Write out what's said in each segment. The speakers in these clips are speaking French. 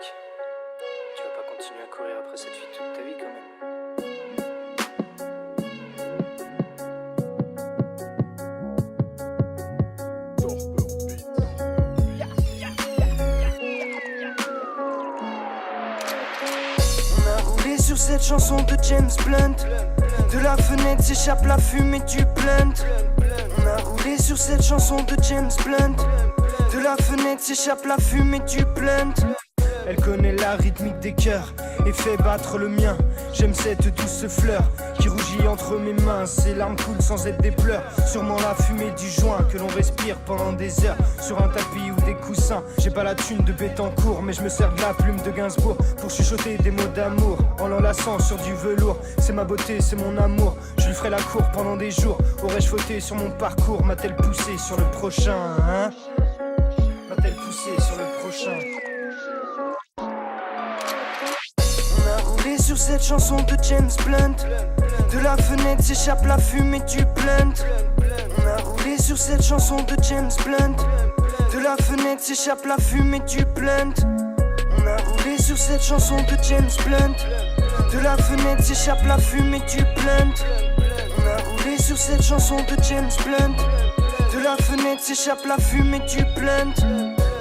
mec. Tu vas pas continuer à courir après cette fille toute ta vie quand même. On a roulé sur cette chanson de James Blunt. De la fenêtre s'échappe la fumée du blunt. On a roulé sur cette chanson de James Blunt. De la fenêtre s'échappe la fumée du blunt. Elle connaît la rythmique des cœurs et fait battre le mien. J'aime cette douce fleur qui rougit entre mes mains. Ses larmes coulent sans être des pleurs. Sûrement la fumée du joint que l'on respire pendant des heures sur un tapis ou des coussins. J'ai pas la thune de Béthencourt, mais je me sers de la plume de Gainsbourg pour chuchoter des mots d'amour en l'enlaçant sur du velours. C'est ma beauté, c'est mon amour. Je lui ferai la cour pendant des jours. Aurais-je fauté sur mon parcours? M'a-t-elle poussé sur le prochain, hein? M'a-t-elle poussé sur le prochain? Sur cette chanson de James Blunt. De la fenêtre s'échappe la fumée du blunt. On a roulé sur cette chanson de James Blunt. De la fenêtre s'échappe la fumée du blunt. On a roulé sur cette chanson de James Blunt. De la fenêtre s'échappe la fumée du blunt. On a roulé sur cette chanson de James Blunt. De la fenêtre s'échappe la fumée du blunt.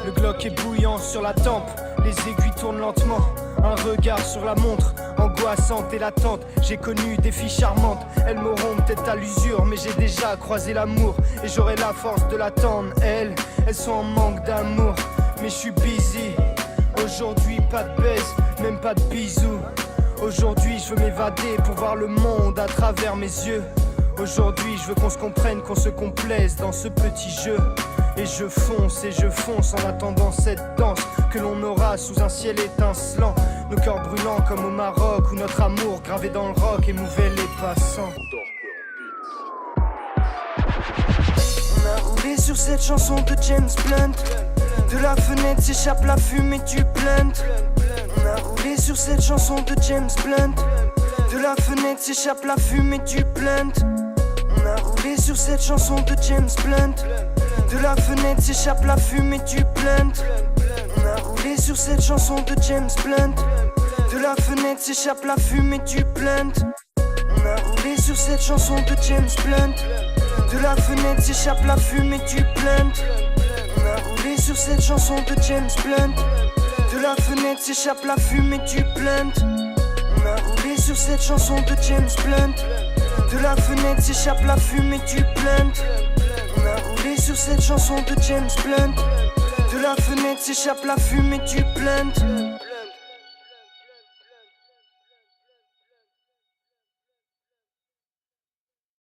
Le Glock est bouillant sur la tempe. Les aiguilles tournent lentement. Un regard sur la montre, angoissante et latente. J'ai connu des filles charmantes. Elles m'auront peut-être à l'usure, mais j'ai déjà croisé l'amour et j'aurai la force de l'attendre. Elles sont en manque d'amour, mais je suis busy. Aujourd'hui pas de baise, même pas de bisous. Aujourd'hui je veux m'évader pour voir le monde à travers mes yeux. Aujourd'hui je veux qu'on se comprenne, qu'on se complaise dans ce petit jeu. Et je fonce en attendant cette danse que l'on aura sous un ciel étincelant. Nos cœurs brûlants comme au Maroc, où notre amour gravé dans le roc émouvait les passants. On a roulé sur cette chanson de James Blunt. De la fenêtre s'échappe la fumée du blunt. On a roulé sur cette chanson de James Blunt. De la fenêtre s'échappe la fumée du blunt. On a roulé sur cette chanson de James Blunt. De la fenêtre s'échappe la fumée du blunt. On a roulé sur cette chanson de James Blunt. De la fenêtre s'échappe la fumée du blunt. On a roulé sur cette chanson de James Blunt. De la fenêtre s'échappe la fumée du blunt. On a roulé sur cette chanson de James Blunt. De la fenêtre s'échappe la fumée du blunt. On a roulé sur cette chanson de James Blunt. De la fenêtre s'échappe la fumée du blunt. On a roulé sur cette chanson de James Blunt. De la fenêtre s'échappe la fumée du blunt.